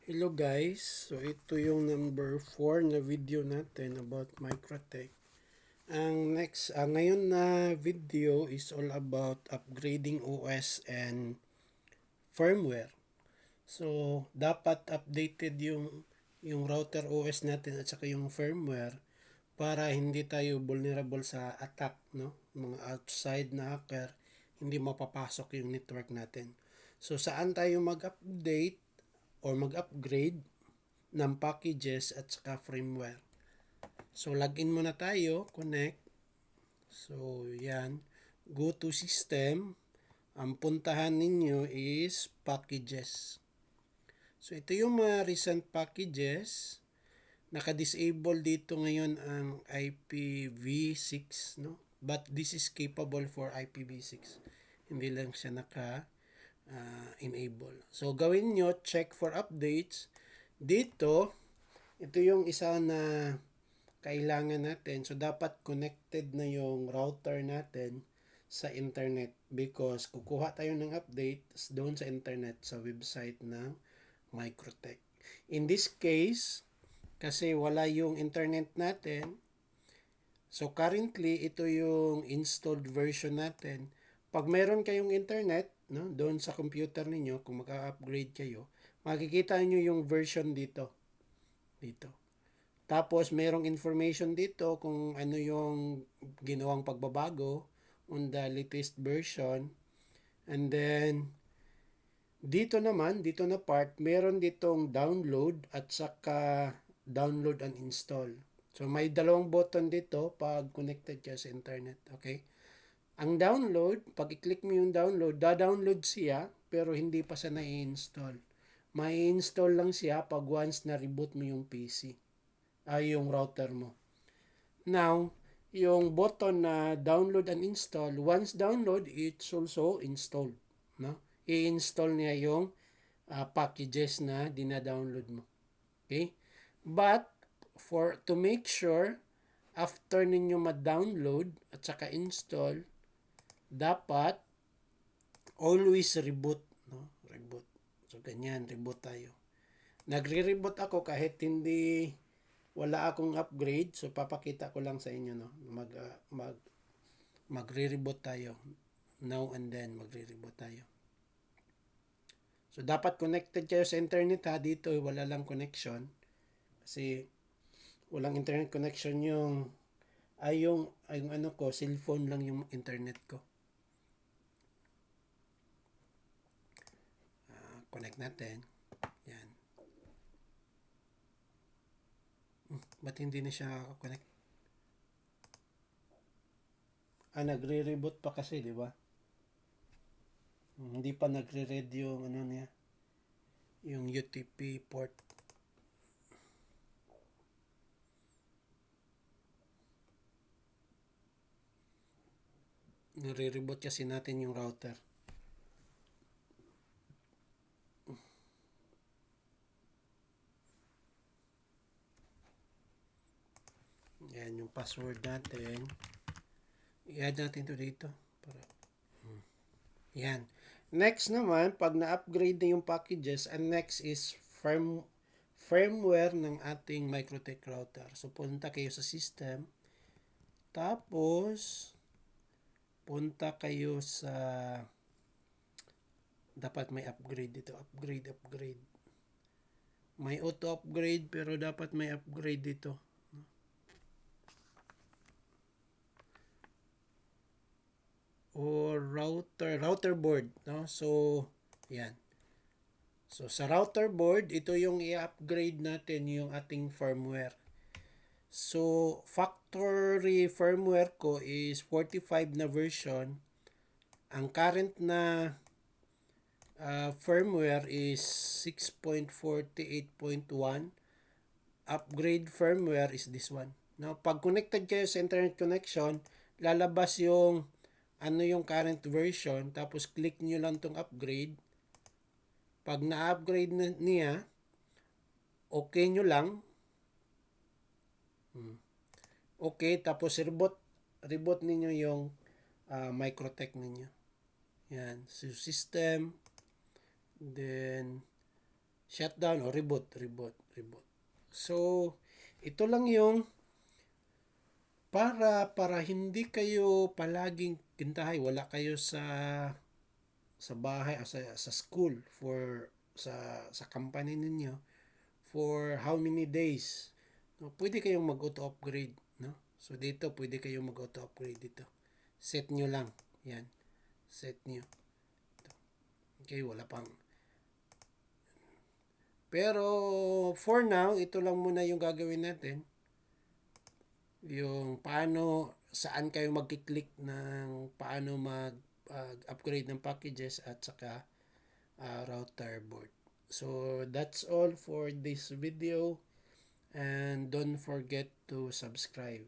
Hello guys, so ito yung number 4 na video natin about Microtech. Ngayon na video is all about upgrading OS and firmware. So, dapat updated yung router OS natin at saka yung firmware para hindi tayo vulnerable sa attack, no? Mga outside na hacker, hindi mapapasok yung network natin. So, saan tayo mag-update or mag-upgrade ng packages at saka firmware? So, login muna tayo, connect. So, yan. Go to system. Ang puntahan ninyo is packages. So, ito yung mga recent packages. Naka-disable dito ngayon ang IPv6, no? But this is capable for IPv6. Hindi lang siya enable. So, gawin nyo, check for updates. Dito, ito yung isa na kailangan natin. So, dapat connected na yung router natin sa internet because kukuha tayo ng update doon sa internet sa website ng Microtech. In this case, kasi wala yung internet natin, so currently ito yung installed version natin. Pag meron kayong internet, no, doon sa computer ninyo, kung maka-upgrade kayo, makikita nyo yung version dito. Tapos merong information dito kung ano yung ginawang pagbabago on the latest version. And then dito na part, meron ditong download at saka download and install. So may dalawang button dito pag connected ka sa internet, okay? Ang download, pag i-click mo yung download, da-download siya pero hindi pa siya na-install. Mai-install lang siya pag once na reboot mo yung PC. Yung router mo. Now, yung button na download and install, once download, it's also installed. No? I-install niya yung packages na dina-download mo. Okay? But, to make sure, after ninyo ma-download at saka install, dapat always reboot. No? Reboot. So, ganyan, reboot tayo. Nagre-reboot ako kahit wala akong upgrade, so papakita ko lang sa inyo, no. Magre-reboot tayo. Now and then magre-reboot tayo. So dapat connected kayo sa internet, ha. Dito wala lang connection kasi walang internet connection yung ano ko, cellphone lang yung internet ko. Connect natin. Yan. Ba't hindi na siya connect? Nagre-reboot pa kasi, di ba? Hindi pa nagre-read yung ano niya, yung UTP port. Nire-reboot kasi natin yung router. Yan yung password natin. I-add natin to dito. Yan. Next naman, pag na-upgrade na yung packages, and next is firmware ng ating Microtech router. So, punta kayo sa system. Tapos, punta kayo sa dapat may upgrade dito. Upgrade. May auto-upgrade pero dapat may upgrade dito. Or router board, no? So, yan. So, sa router board, ito yung i-upgrade natin yung ating firmware. So, factory firmware ko is 45 na version. Ang current na firmware is 6.48.1. Upgrade firmware is this one. Now, pag connected kayo sa internet connection, lalabas yung yung current version, tapos click nyo lang tong upgrade. Pag na-upgrade na niya, okay nyo lang. Okay, tapos reboot ninyo yung Microtech ninyo. Yan, so system, then shutdown o reboot. So, ito lang yung para hindi kayo palaging tintahay, wala kayo sa bahay, sa school for sa company ninyo for how many days. No, pwede kayong mag-auto upgrade, no? So dito pwede kayong mag-auto upgrade dito. Set nyo lang. Yan. Set nyo. Okay, wala pang. Pero for now, ito lang muna yung gagawin natin. Yung paano, saan kayo magkiklik ng paano mag-upgrade ng packages at saka router board. So that's all for this video, and don't forget to subscribe.